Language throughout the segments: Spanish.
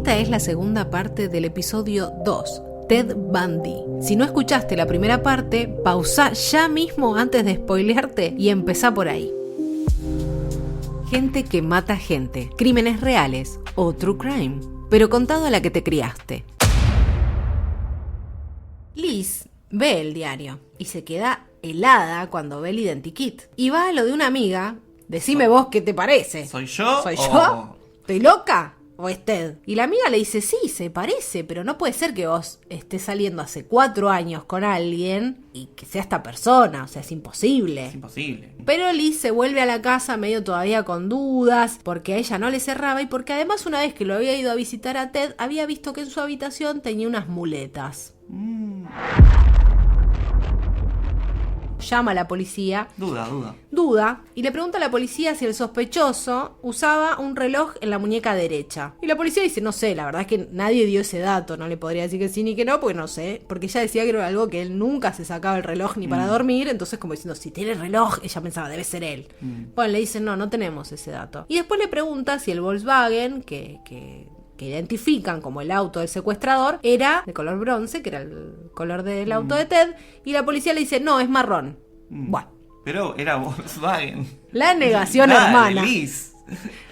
Esta es la segunda parte del episodio 2, Ted Bundy. Si no escuchaste la primera parte, pausa ya mismo antes de spoilearte y empezá por ahí. Gente que mata gente, crímenes reales o true crime, pero contado a la que te criaste. Liz ve el diario y se queda helada cuando ve el identikit. Y va a lo de una amiga, decime vos qué te parece. ¿Soy yo? ¿Soy yo? ¿Estoy loca? ¿O es Ted? Y la amiga le dice, sí, se parece, pero no puede ser que vos estés saliendo hace 4 años con alguien y que sea esta persona, o sea, es imposible. Es imposible. Pero Liz se vuelve a la casa medio todavía con dudas, porque a ella no le cerraba y porque además una vez que lo había ido a visitar a Ted, había visto que en su habitación tenía unas muletas. Llama a la policía. Duda y le pregunta a la policía si el sospechoso usaba un reloj en la muñeca derecha. Y la policía dice, no sé, la verdad es que nadie dio ese dato, no le podría decir que sí ni que no, porque no sé, porque ella decía que era algo que él nunca se sacaba el reloj ni para dormir, entonces como diciendo, si tiene reloj, ella pensaba, debe ser él. Bueno, le dicen, no tenemos ese dato. Y después le pregunta si el Volkswagen, que identifican como el auto del secuestrador, era de color bronce, que era el color del auto de Ted, y la policía le dice, no, es marrón. Bueno. Pero era Volkswagen. La negación, hermana. Liz.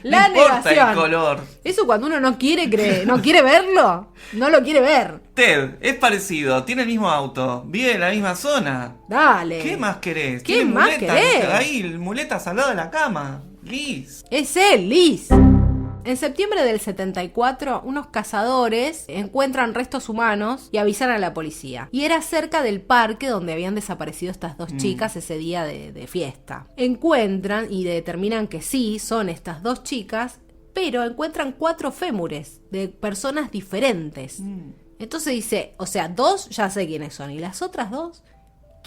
La no importa negación. El color. Eso cuando uno no quiere creer, no quiere verlo, no lo quiere ver. Ted, es parecido, tiene el mismo auto, vive en la misma zona. Dale. ¿Qué más querés? ¿Qué Tiene más muletas, querés? ahí, muletas al lado de la cama. Liz. Es él, Liz. En septiembre del 74, unos cazadores encuentran restos humanos y avisan a la policía. Y era cerca del parque donde habían desaparecido estas dos chicas ese día de fiesta. Encuentran y determinan que sí, son estas dos chicas, pero encuentran 4 fémures de personas diferentes. Entonces dice, o sea, 2 ya sé quiénes son, y las otras 2,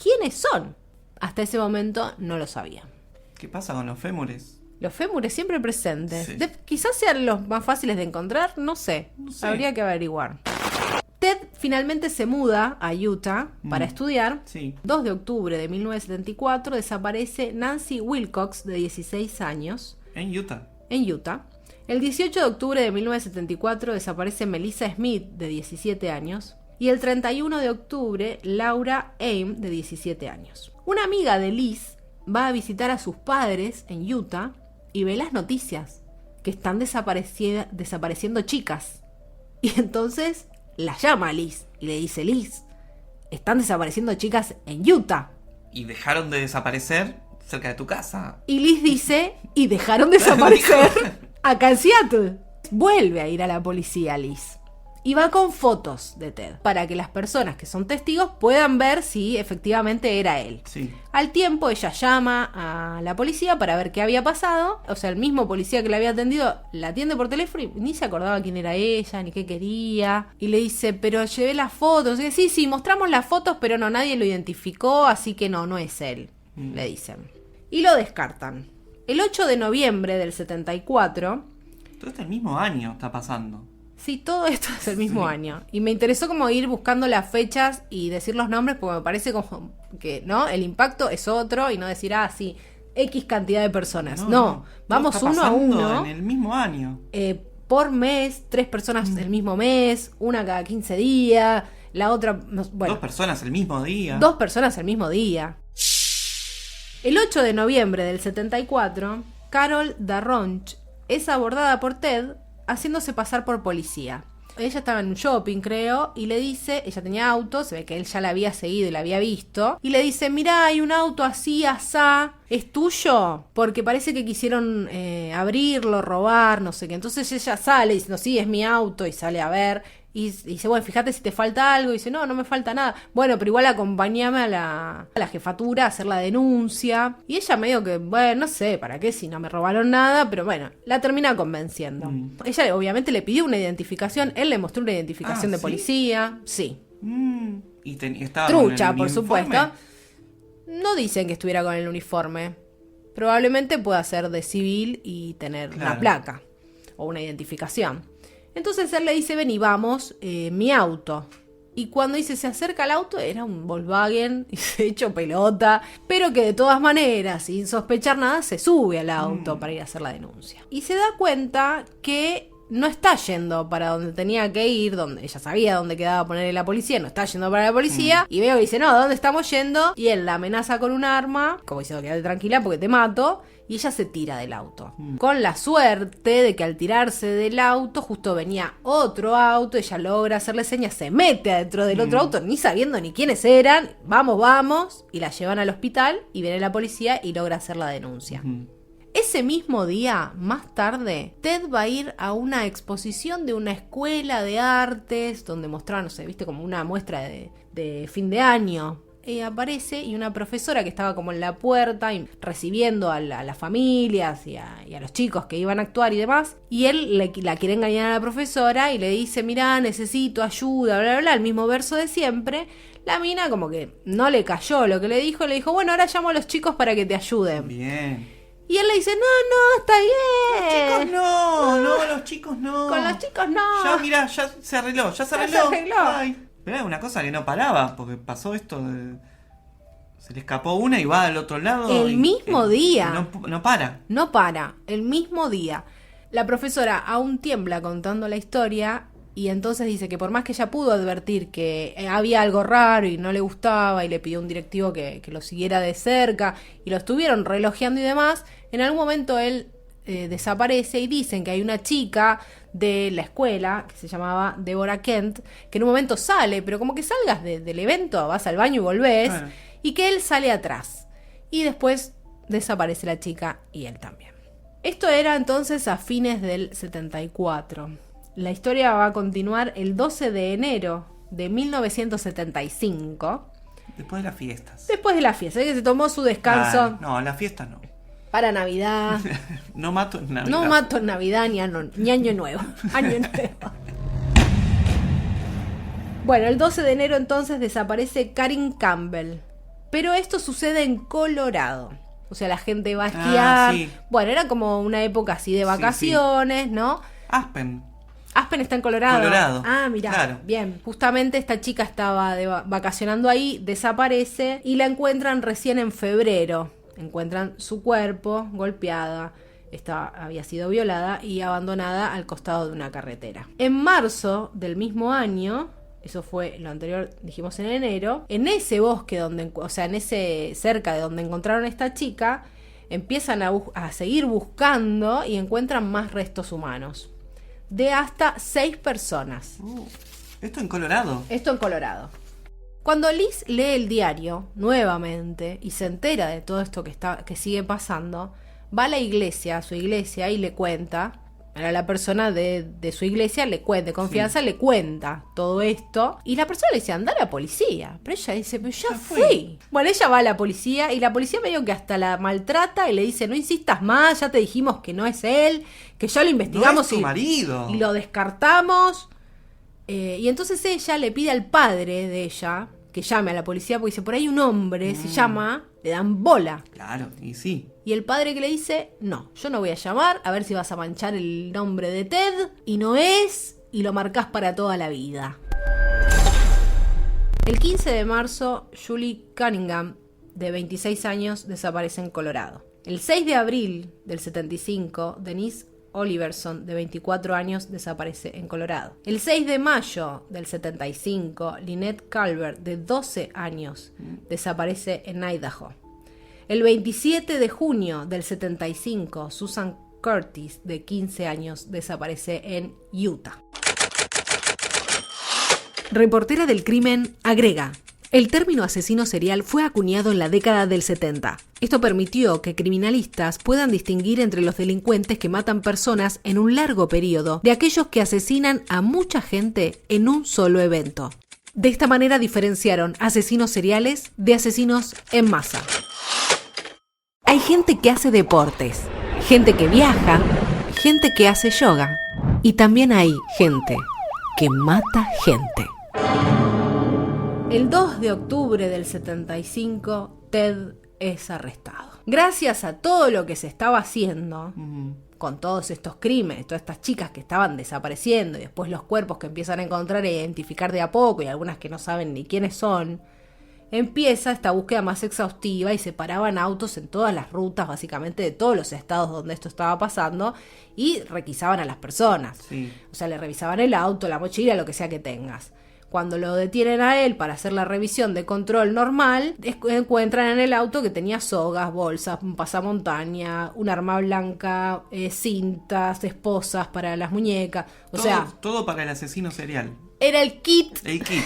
¿quiénes son? Hasta ese momento no lo sabían. ¿Qué pasa con los fémures? Los fémures siempre presentes. Sí. Quizás sean los más fáciles de encontrar, no sé. Habría que averiguar. Ted finalmente se muda a Utah para estudiar. Sí. 2 de octubre de 1974 desaparece Nancy Wilcox, de 16 años. En Utah. En Utah. El 18 de octubre de 1974 desaparece Melissa Smith, de 17 años. Y el 31 de octubre, Laura Aim, de 17 años. Una amiga de Liz va a visitar a sus padres en Utah y ve las noticias que están desapareciendo chicas. Y entonces la llama a Liz y le dice, Liz, están desapareciendo chicas en Utah. Y dejaron de desaparecer cerca de tu casa. Y Liz dice, y dejaron de desaparecer acá en Seattle. Vuelve a ir a la policía Liz. Y va con fotos de Ted, para que las personas que son testigos puedan ver si efectivamente era él. Sí. Al tiempo ella llama a la policía para ver qué había pasado. O sea, el mismo policía que la había atendido la atiende por teléfono y ni se acordaba quién era ella, ni qué quería. Y le dice, pero llevé las fotos. Y dice, sí, mostramos las fotos, pero no, nadie lo identificó, así que no es él, le dicen. Y lo descartan. El 8 de noviembre del 74... Todo este el mismo año está pasando. Sí, todo esto es el mismo año. Y me interesó como ir buscando las fechas y decir los nombres porque me parece como que, ¿no? El impacto es otro y no decir, sí, X cantidad de personas. No, vamos todo está uno a uno. en el mismo año. Por mes, 3 personas el mismo mes, una cada 15 días, la otra... Bueno, 2 personas el mismo día. 2 personas el mismo día. El 8 de noviembre del 74, Carol Darronch es abordada por Ted haciéndose pasar por policía. Ella estaba en un shopping, creo, y le dice, ella tenía auto, se ve que él ya la había seguido y la había visto, y le dice, mirá, hay un auto así, asá, ¿es tuyo? Porque parece que quisieron abrirlo, robar, no sé qué. Entonces ella sale diciendo, sí, es mi auto, y sale a ver, y dice, bueno, fíjate si te falta algo, y dice, no me falta nada. Bueno, pero igual acompañame a la jefatura a hacer la denuncia. Y ella medio que, bueno, no sé, ¿para qué? Si no me robaron nada, pero bueno, la termina convenciendo. Ella obviamente le pidió una identificación, él le mostró una identificación de ¿sí? policía, sí. Y estaba Trucha, con el por uniforme. supuesto. No dicen que estuviera con el uniforme. Probablemente pueda ser de civil y tener una placa o una identificación. Entonces él le dice, vení, vamos, mi auto. Y cuando dice se acerca al auto, era un Volkswagen y se echó pelota, pero que de todas maneras, sin sospechar nada, se sube al auto para ir a hacer la denuncia. Y se da cuenta que no está yendo para donde tenía que ir, donde ella sabía dónde quedaba ponerle la policía, no está yendo para la policía, y Veo dice, no, ¿dónde estamos yendo? Y él la amenaza con un arma, como diciendo, quédate tranquila porque te mato, y ella se tira del auto. Con la suerte de que al tirarse del auto, justo venía otro auto, ella logra hacerle señas, se mete adentro del otro auto, ni sabiendo ni quiénes eran, vamos, y la llevan al hospital, y viene la policía y logra hacer la denuncia. Ese mismo día, más tarde, Ted va a ir a una exposición de una escuela de artes donde mostraban, no sé, viste, como una muestra de fin de año. Aparece y una profesora que estaba como en la puerta y recibiendo a las familias y a los chicos que iban a actuar y demás. Y él la quiere engañar a la profesora y le dice, mirá, necesito ayuda, bla, bla, bla, el mismo verso de siempre. La mina como que no le cayó lo que le dijo, bueno, ahora llamo a los chicos para que te ayuden. Bien. Y él le dice, no, está bien. Los chicos no. Con los chicos no. Ya, mirá, ya se arregló. Ay, pero era una cosa que no paraba, porque pasó esto de... Se le escapó una y va al otro lado. El mismo día. No para. No para, el mismo día. La profesora aún tiembla contando la historia y entonces dice que por más que ella pudo advertir que había algo raro y no le gustaba y le pidió a un directivo que lo siguiera de cerca y lo estuvieron relojeando y demás, en algún momento él desaparece y dicen que hay una chica de la escuela que se llamaba Deborah Kent, que en un momento sale, pero como que salgas del evento, vas al baño y volvés, y que él sale atrás. Y después desaparece la chica y él también. Esto era entonces a fines del 74. La historia va a continuar el 12 de enero de 1975. Después de las fiestas. Después de la fiesta, que se tomó su descanso. No, las fiestas no. Para Navidad. No mato en Navidad. No mato en Navidad ni Año Nuevo. Año Nuevo. Bueno, el 12 de enero entonces desaparece Karin Campbell. Pero esto sucede en Colorado. O sea, la gente va a esquiar. Sí. Bueno, era como una época así de vacaciones, sí. ¿No? Aspen está en Colorado. Ah, mirá, claro. Bien. Justamente esta chica estaba vacacionando ahí, desaparece y la encuentran recién en febrero. Encuentran su cuerpo golpeada, había sido violada y abandonada al costado de una carretera. En marzo del mismo año, eso fue lo anterior, dijimos en enero, en ese bosque cerca de donde encontraron a esta chica, empiezan a seguir buscando y encuentran más restos humanos. De hasta 6 personas. ¿Esto en Colorado? Esto en Colorado. Cuando Liz lee el diario nuevamente y se entera de todo esto que sigue pasando, va a su iglesia y le cuenta, a la persona de su iglesia le cuenta todo esto, y la persona le dice, anda a la policía, pero ella dice, pero ya fui. Bueno, ella va a la policía y la policía medio que hasta la maltrata y le dice, no insistas más, ya te dijimos que no es él, que ya lo investigamos, no es tu marido. Y lo descartamos. Y entonces ella le pide al padre de ella que llame a la policía porque dice, por ahí un hombre se llama, le dan bola. Claro, y sí. Y el padre que le dice, no, yo no voy a llamar, a ver si vas a manchar el nombre de Ted, y no es, y lo marcás para toda la vida. El 15 de marzo, Julie Cunningham, de 26 años, desaparece en Colorado. El 6 de abril del 75, Denise Oliverson, de 24 años, desaparece en Colorado. El 6 de mayo del 75, Lynette Calvert, de 12 años, desaparece en Idaho. El 27 de junio del 75, Susan Curtis, de 15 años, desaparece en Utah. Reportera del crimen agrega: el término asesino serial fue acuñado en la década del 70. Esto permitió que criminalistas puedan distinguir entre los delincuentes que matan personas en un largo periodo de aquellos que asesinan a mucha gente en un solo evento. De esta manera diferenciaron asesinos seriales de asesinos en masa. Hay gente que hace deportes, gente que viaja, gente que hace yoga y también hay gente que mata gente. El 2 de octubre del 75, Ted es arrestado. Gracias a todo lo que se estaba haciendo, con todos estos crímenes, todas estas chicas que estaban desapareciendo y después los cuerpos que empiezan a encontrar e identificar de a poco y algunas que no saben ni quiénes son, empieza esta búsqueda más exhaustiva y se paraban autos en todas las rutas, básicamente de todos los estados donde esto estaba pasando, y requisaban a las personas. Sí. O sea, le revisaban el auto, la mochila, lo que sea que tengas. Cuando lo detienen a él para hacer la revisión de control normal, encuentran en el auto que tenía sogas, bolsas, un pasamontaña, un arma blanca, cintas, esposas para las muñecas. Todo para el asesino serial. Era el kit. El kit.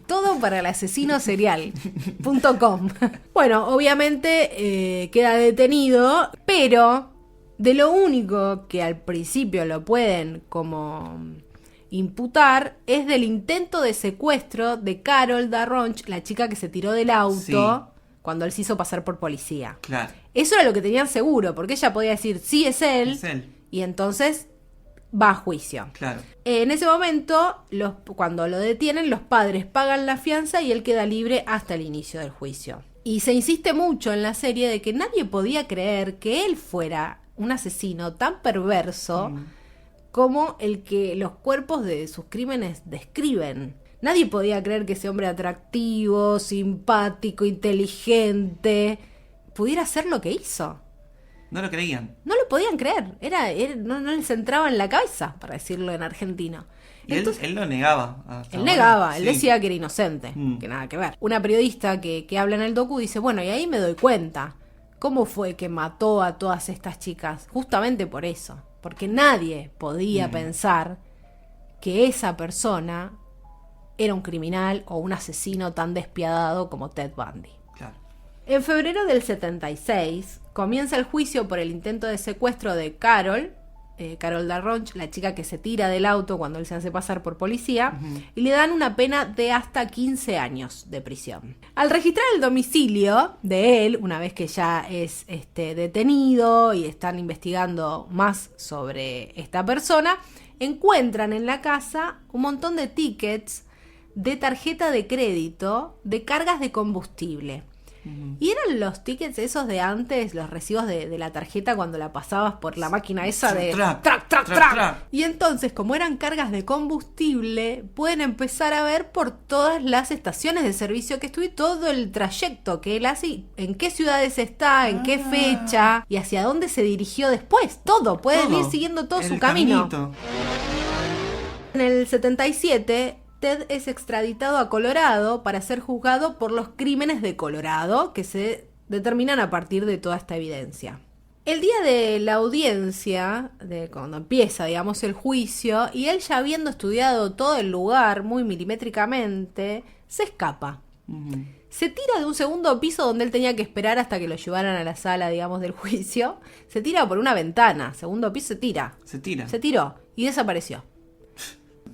Todo para el asesino serial.com. Bueno, obviamente queda detenido, pero de lo único que al principio lo pueden como imputar es del intento de secuestro de Carol Darronch, la chica que se tiró del auto cuando él se hizo pasar por policía. Claro. Eso era lo que tenían seguro, porque ella podía decir, sí, es él. Y entonces va a juicio. Claro. En ese momento, cuando lo detienen, los padres pagan la fianza y él queda libre hasta el inicio del juicio. Y se insiste mucho en la serie de que nadie podía creer que él fuera un asesino tan perverso como el que los cuerpos de sus crímenes describen. Nadie podía creer que ese hombre atractivo, simpático, inteligente, pudiera hacer lo que hizo. No lo creían. No lo podían creer. No les entraba en la cabeza, para decirlo en argentino. Y entonces, él lo negaba. Él negaba, él decía que era inocente, que nada que ver. Una periodista que habla en el docu dice, bueno, y ahí me doy cuenta. ¿Cómo fue que mató a todas estas chicas? Justamente por eso. Porque nadie podía pensar que esa persona era un criminal o un asesino tan despiadado como Ted Bundy. Claro. En febrero del 76 comienza el juicio por el intento de secuestro de Carol Darronch, la chica que se tira del auto cuando él se hace pasar por policía, y le dan una pena de hasta 15 años de prisión. Al registrar el domicilio de él, una vez que ya es detenido y están investigando más sobre esta persona, encuentran en la casa un montón de tickets de tarjeta de crédito de cargas de combustible. Y eran los tickets esos de antes, los recibos de la tarjeta cuando la pasabas por la máquina esa de track. Y entonces, como eran cargas de combustible, pueden empezar a ver por todas las estaciones de servicio que estuve, todo el trayecto que él hace, en qué ciudades está, en qué fecha y hacia dónde se dirigió después. Pueden ir siguiendo todo su camino. En el 77... Ted es extraditado a Colorado para ser juzgado por los crímenes de Colorado que se determinan a partir de toda esta evidencia. El día de la audiencia, de cuando empieza, digamos, el juicio, y él ya habiendo estudiado todo el lugar muy milimétricamente, se escapa. Se tira de un segundo piso donde él tenía que esperar hasta que lo llevaran a la sala, digamos, del juicio. Se tira por una ventana, segundo piso, se tiró y desapareció.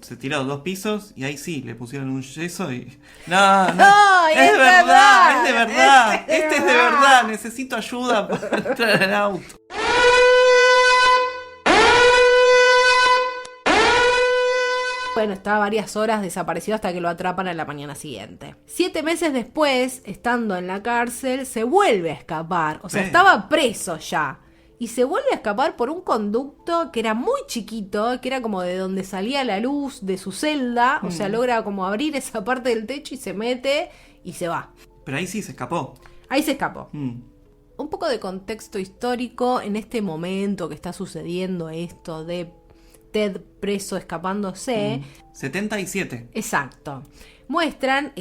Se tiró 2 pisos y ahí sí, le pusieron un yeso y... No, es de verdad. Este es de verdad. Necesito ayuda para entrar al auto. Bueno, estaba varias horas desaparecido hasta que lo atrapan a la mañana siguiente. 7 meses después, estando en la cárcel, se vuelve a escapar. O sea, estaba preso ya. Y se vuelve a escapar por un conducto que era muy chiquito, que era como de donde salía la luz de su celda. O sea, logra como abrir esa parte del techo y se mete y se va. Pero ahí sí se escapó. Ahí se escapó. Un poco de contexto histórico en este momento que está sucediendo esto de Ted preso escapándose. 77. Exacto. Muestran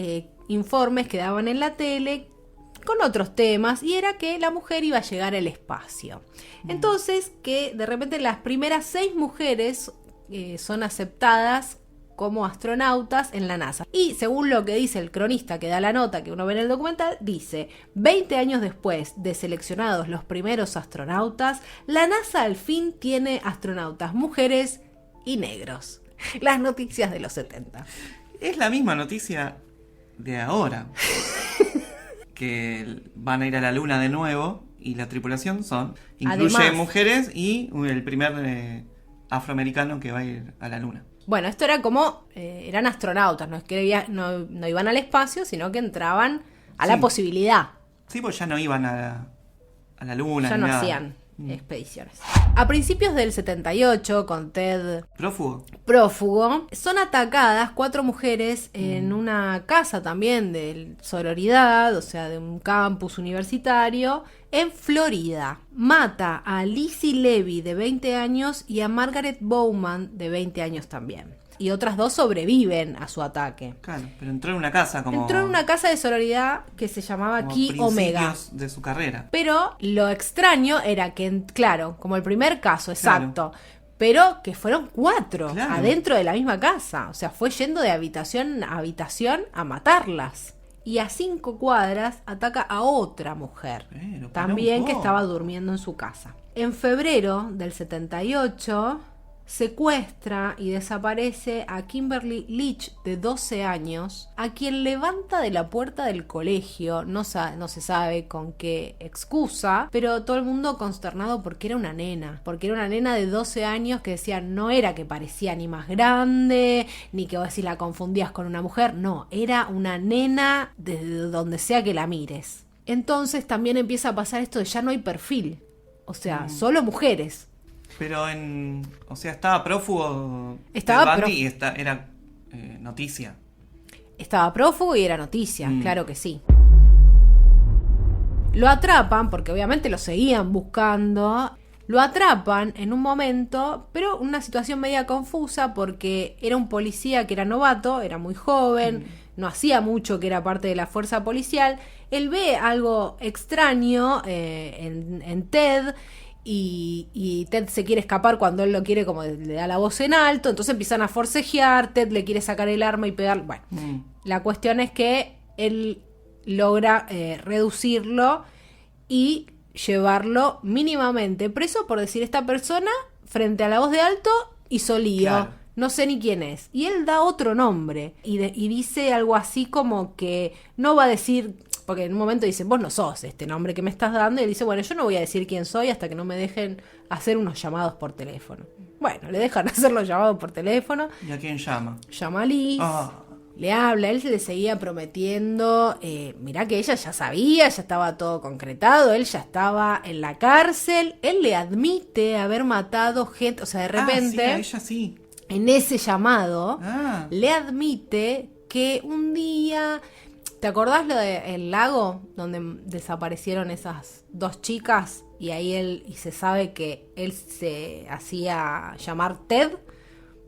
informes que daban en la tele con otros temas, y era que la mujer iba a llegar al espacio. Entonces, que de repente las primeras 6 mujeres son aceptadas como astronautas en la NASA. Y según lo que dice el cronista que da la nota que uno ve en el documental, dice, 20 años después de seleccionados los primeros astronautas, la NASA al fin tiene astronautas mujeres y negros. Las noticias de los 70. Es la misma noticia de ahora. Que van a ir a la luna de nuevo y la tripulación incluye además, mujeres y el primer afroamericano que va a ir a la luna. Bueno, esto era como, eran astronautas, no es que no iban al espacio, sino que entraban a la posibilidad. Sí, pues ya no iban a la luna. Ya ni no nada. hacían expediciones. A principios del 78, con Ted prófugo, son atacadas 4 mujeres en una casa también de sororidad, o sea, de un campus universitario, en Florida. Mata a Lizzie Levy, de 20 años, y a Margaret Bowman, de 20 años también. Y otras 2 sobreviven a su ataque. Claro, pero entró en una casa como... Entró en una casa de sororidad que se llamaba Chi Omega. De su carrera. Pero lo extraño era que, claro, como el primer caso, exacto, pero que fueron 4 adentro de la misma casa. O sea, fue yendo de habitación a habitación a matarlas. Y a 5 cuadras ataca a otra mujer, también que estaba durmiendo en su casa. En febrero del 78... secuestra y desaparece a Kimberly Leach, de 12 años, a quien levanta de la puerta del colegio, no se sabe con qué excusa, pero todo el mundo consternado porque era una nena de 12 años que decían no era que parecía ni más grande, ni que vos si la confundías con una mujer, no, era una nena desde donde sea que la mires. Entonces también empieza a pasar esto de ya no hay perfil, o sea, solo mujeres. Pero estaba prófugo. Y era noticia. Estaba prófugo y era noticia, claro que sí. Lo atrapan, porque obviamente lo seguían buscando. Lo atrapan en un momento, pero una situación media confusa, porque era un policía que era novato, era muy joven, no hacía mucho que era parte de la fuerza policial. Él ve algo extraño en Ted. Y Ted se quiere escapar cuando él lo quiere, como le da la voz en alto, entonces empiezan a forcejear, Ted le quiere sacar el arma y pegar. Bueno, la cuestión es que él logra reducirlo y llevarlo mínimamente preso por decir esta persona frente a la voz de alto hizo lío. Claro. No sé ni quién es. Y él da otro nombre y dice algo así como que no va a decir... Porque en un momento dice, vos no sos este nombre que me estás dando. Y él dice, bueno, yo no voy a decir quién soy hasta que no me dejen hacer unos llamados por teléfono. Bueno, le dejan hacer los llamados por teléfono. ¿Y a quién llama? Llama a Liz. Le habla, él le seguía prometiendo. Mirá que ella ya sabía, ya estaba todo concretado. Él ya estaba en la cárcel. Él le admite haber matado gente. O sea, de repente, sí, a ella sí. En ese llamado, le admite que un día... ¿Te acordás lo del lago donde desaparecieron esas 2 chicas? Y ahí se sabe que él se hacía llamar Ted.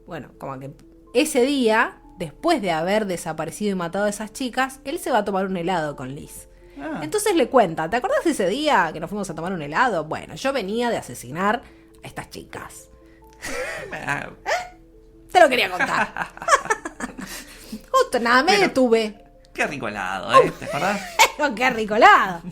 Bueno, como que ese día, después de haber desaparecido y matado a esas chicas, él se va a tomar un helado con Liz. Entonces le cuenta, ¿te acordás de ese día que nos fuimos a tomar un helado? Bueno, yo venía de asesinar a estas chicas. Te lo quería contar. Justo nada, me detuve. Qué rico helado, ¿te acordás? Qué rico helado.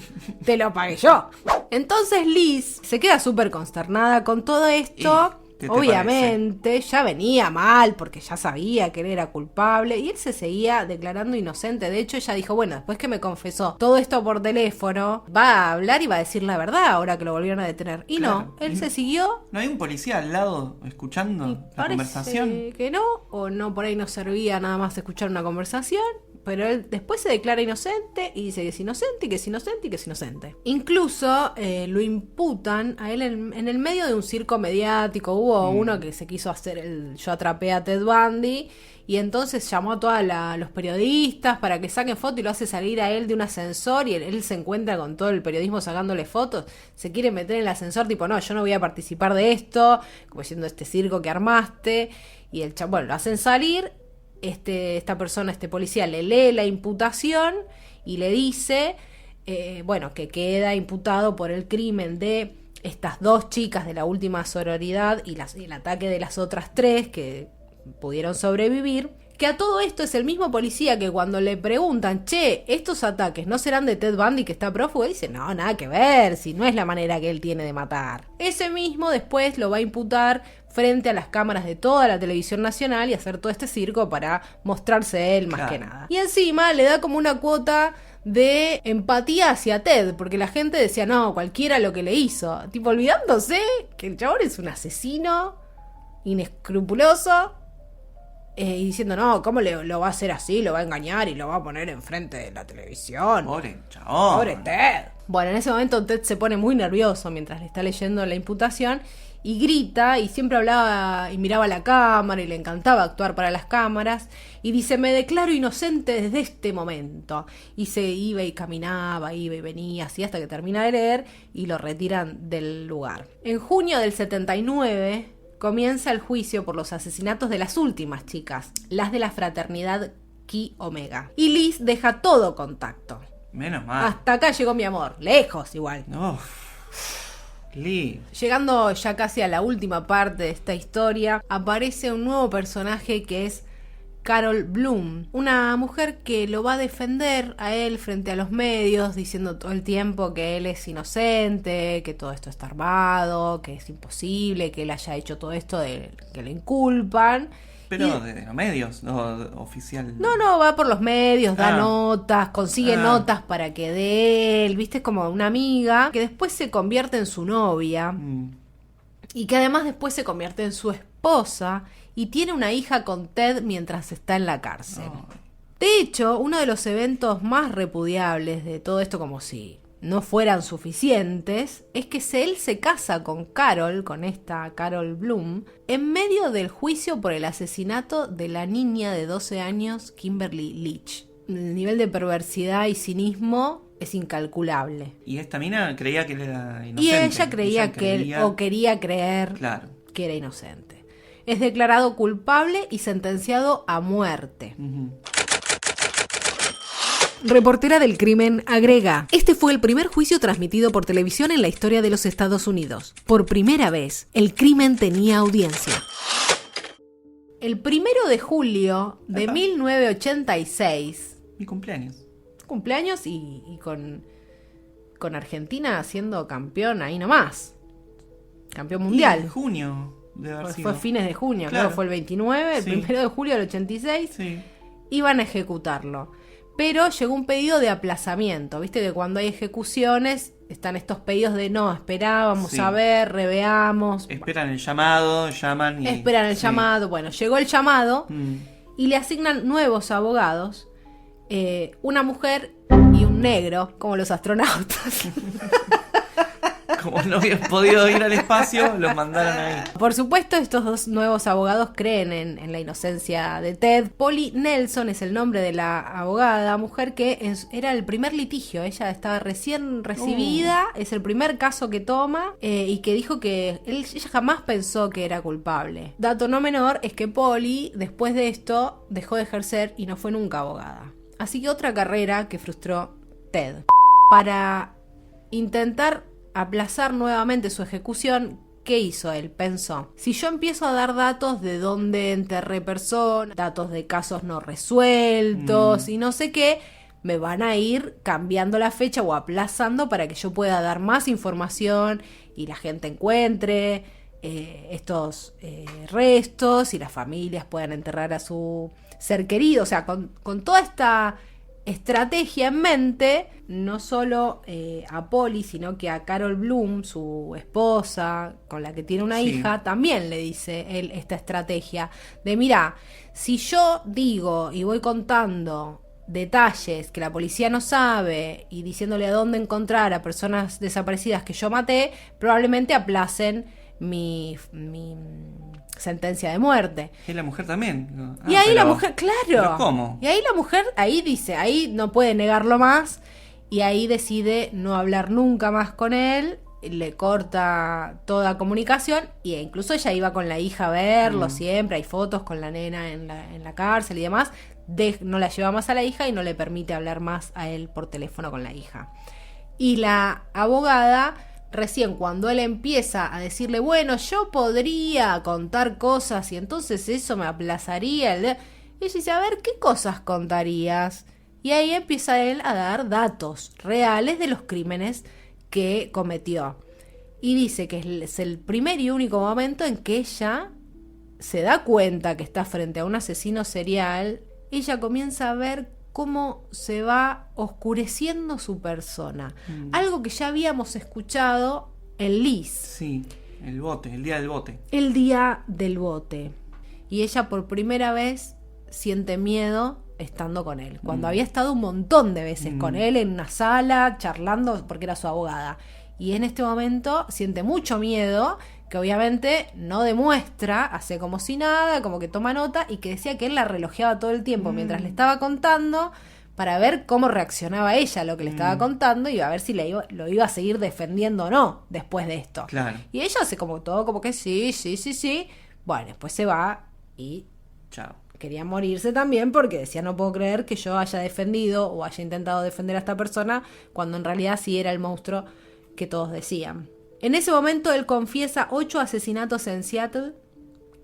Te lo pagué yo. Entonces Liz se queda súper consternada con todo esto. Obviamente, ya venía mal porque ya sabía que él era culpable y él se seguía declarando inocente. De hecho, ella dijo, bueno, después que me confesó todo esto por teléfono, va a hablar y va a decir la verdad ahora que lo volvieron a detener. Y claro, no, él se siguió. ¿No hay un policía al lado escuchando la conversación? Que no, o no, por ahí no servía nada más escuchar una conversación. Pero él después se declara inocente y dice que es inocente, y que es inocente, y que es inocente. Incluso lo imputan a él en el medio de un circo mediático. Hubo uno que se quiso hacer yo atrapé a Ted Bundy, y entonces llamó a todos los periodistas para que saquen fotos y lo hace salir a él de un ascensor y él se encuentra con todo el periodismo sacándole fotos. Se quiere meter en el ascensor tipo, no, yo no voy a participar de esto, como diciendo este circo que armaste. Y bueno, lo hacen salir. Esta persona, este policía, le lee la imputación y le dice, que queda imputado por el crimen de estas 2 chicas de la última sororidad y el ataque de las otras 3 que pudieron sobrevivir. Que a todo esto es el mismo policía que cuando le preguntan, che, estos ataques no serán de Ted Bundy que está prófugo, dice, no, nada que ver, si no es la manera que él tiene de matar. Ese mismo después lo va a imputar frente a las cámaras de toda la televisión nacional y hacer todo este circo para mostrarse él más que nada. Y encima le da como una cuota de empatía hacia Ted, porque la gente decía, no, cualquiera lo que le hizo, tipo olvidándose que el chabón es un asesino inescrupuloso y diciendo, no, ¿cómo lo va a hacer así? Lo va a engañar y lo va a poner enfrente de la televisión. Pobre chabón. Pobre Ted. Bueno, en ese momento Ted se pone muy nervioso mientras le está leyendo la imputación y grita, y siempre hablaba y miraba a la cámara y le encantaba actuar para las cámaras, y dice, me declaro inocente desde este momento. Y se iba y caminaba, iba y venía, así hasta que termina de leer y lo retiran del lugar. En junio del 79 comienza el juicio por los asesinatos de las últimas chicas, las de la fraternidad Chi Omega. Y Liz deja todo contacto. Menos mal. Hasta acá llegó mi amor, lejos igual. Liz. Llegando ya casi a la última parte de esta historia, aparece un nuevo personaje que es Carol Bloom, una mujer que lo va a defender a él frente a los medios, diciendo todo el tiempo que él es inocente, que todo esto está armado, que es imposible que él haya hecho todo esto, que le inculpan. Pero de los medios, no oficial. No, va por los medios, da notas, consigue notas para que dé él, viste, es como una amiga que después se convierte en su novia y que además después se convierte en su esposa y tiene una hija con Ted mientras está en la cárcel. De hecho, uno de los eventos más repudiables de todo esto, como si no fueran suficientes, es que él se casa con Carol, con esta Carol Bloom, en medio del juicio por el asesinato de la niña de 12 años, Kimberly Leach. El nivel de perversidad y cinismo es incalculable. Y esta mina creía que él era inocente. Y ella creía que él, o quería creer que era inocente. Es declarado culpable y sentenciado a muerte. Reportera del crimen agrega, este fue el primer juicio transmitido por televisión en la historia de los Estados Unidos. Por primera vez, el crimen tenía audiencia. El 1 de julio de 1986... Mi cumpleaños. Cumpleaños y con Argentina siendo campeón ahí nomás. Campeón mundial. En junio debe haber sido. Fue fines de junio, claro, fue el 29, el 1 de julio del 86. Sí. Iban a ejecutarlo. Pero llegó un pedido de aplazamiento. Viste que cuando hay ejecuciones están estos pedidos de no, esperá, vamos a ver, reveamos. Esperan el llamado, llaman y... Esperan el llamado. Bueno, llegó el llamado y le asignan nuevos abogados. Una mujer y un negro, como los astronautas. Como no habían podido ir al espacio, los mandaron ahí. Por supuesto, estos dos nuevos abogados creen en la inocencia de Ted. Polly Nelson es el nombre de la abogada, mujer que era el primer litigio. Ella estaba recién recibida, es el primer caso que toma y que dijo que ella jamás pensó que era culpable. Dato no menor es que Polly, después de esto, dejó de ejercer y no fue nunca abogada. Así que otra carrera que frustró Ted. Para intentar aplazar nuevamente su ejecución, ¿qué hizo él? Pensó, si yo empiezo a dar datos de dónde enterré personas, datos de casos no resueltos y no sé qué, me van a ir cambiando la fecha o aplazando para que yo pueda dar más información y la gente encuentre estos restos y las familias puedan enterrar a su ser querido. O sea, con toda esta estrategia en mente, no solo a Polly, sino que a Carol Bloom, su esposa, con la que tiene una hija, también le dice él esta estrategia de, mira, si yo digo y voy contando detalles que la policía no sabe y diciéndole a dónde encontrar a personas desaparecidas que yo maté, probablemente aplacen mi sentencia de muerte. Y la mujer también. Y ahí la mujer, claro. ¿Pero cómo? Y ahí la mujer, ahí dice, ahí no puede negarlo más y ahí decide no hablar nunca más con él, le corta toda comunicación e incluso ella iba con la hija a verlo siempre, hay fotos con la nena en la cárcel y demás, no la lleva más a la hija y no le permite hablar más a él por teléfono con la hija. Y la abogada, recién cuando él empieza a decirle, bueno, yo podría contar cosas y entonces eso me aplazaría. Ella dice, a ver, ¿qué cosas contarías? Y ahí empieza él a dar datos reales de los crímenes que cometió. Y dice que es el primer y único momento en que ella se da cuenta que está frente a un asesino serial. Ella comienza a ver cómo se va oscureciendo su persona. Algo que ya habíamos escuchado en Liz. Sí, el día del bote. El día del bote. y ella por primera vez siente miedo estando con él, cuando había estado un montón de veces con él en una sala charlando porque era su abogada, y en este momento siente mucho miedo, que obviamente no demuestra, hace como si nada, como que toma nota, y que decía que él la relojeaba todo el tiempo mientras le estaba contando para ver cómo reaccionaba ella a lo que le estaba contando y a ver si lo iba a seguir defendiendo o no después de esto. Claro. Y ella hace como todo, como que sí. Bueno, después se va y Chao. quería morirse también porque decía, no puedo creer que yo haya defendido o haya intentado defender a esta persona cuando en realidad sí era el monstruo que todos decían. En ese momento él confiesa 8 asesinatos en Seattle,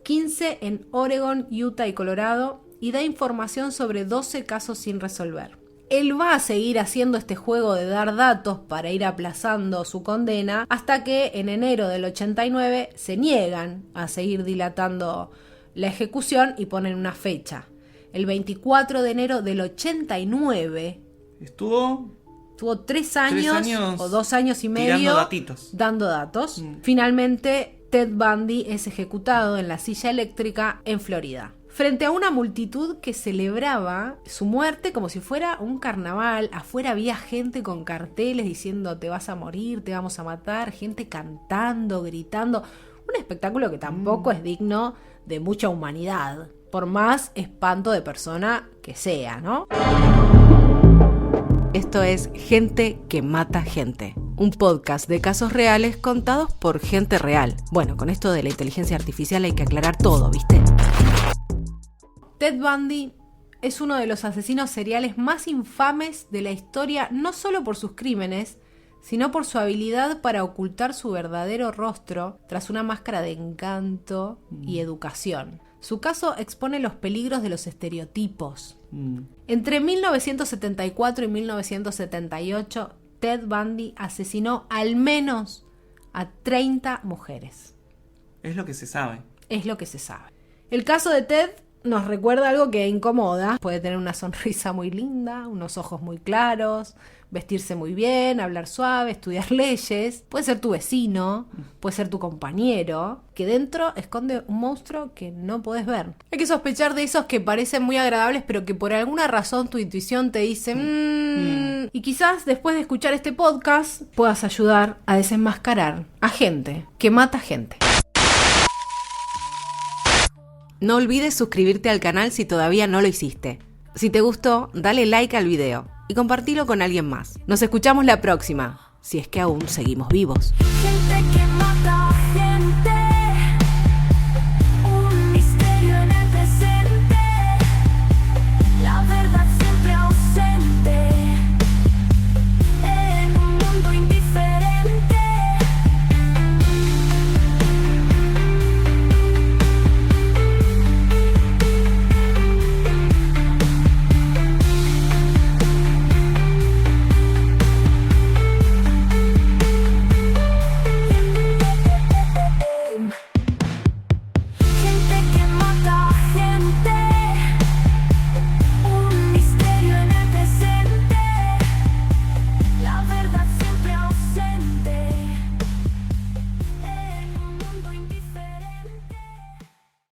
15 en Oregon, Utah y Colorado, y da información sobre 12 casos sin resolver. Él va a seguir haciendo este juego de dar datos para ir aplazando su condena hasta que en enero del 89 se niegan a seguir dilatando la ejecución y ponen una fecha. El 24 de enero del 89 Tuvo 3 años o 2 años y medio dando datos. Finalmente Ted Bundy es ejecutado en la silla eléctrica en Florida, frente a una multitud que celebraba su muerte como si fuera un carnaval. Afuera había gente con carteles diciendo te vas a morir, te vamos a matar, gente cantando, gritando. Un espectáculo que tampoco es digno de mucha humanidad, por más espanto de persona que sea, ¿no? Esto es Gente que Mata Gente, un podcast de casos reales contados por gente real. Bueno, con esto de la inteligencia artificial hay que aclarar todo, ¿viste? Ted Bundy es uno de los asesinos seriales más infames de la historia, no solo por sus crímenes, sino por su habilidad para ocultar su verdadero rostro tras una máscara de encanto y educación. Su caso expone los peligros de los estereotipos. Entre 1974 y 1978, Ted Bundy asesinó al menos a 30 mujeres. Es lo que se sabe. Es lo que se sabe. El caso de Ted nos recuerda algo que incomoda. Puede tener una sonrisa muy linda, unos ojos muy claros, vestirse muy bien, hablar suave, estudiar leyes. Puede ser tu vecino, puede ser tu compañero, que dentro esconde un monstruo que no podés ver. Hay que sospechar de esos que parecen muy agradables, pero que por alguna razón tu intuición te dice Y quizás después de escuchar este podcast puedas ayudar a desenmascarar a gente que mata gente. No olvides suscribirte al canal si todavía no lo hiciste. Si te gustó, dale like al video y compartilo con alguien más. Nos escuchamos la próxima, si es que aún seguimos vivos. Gente que mata gente.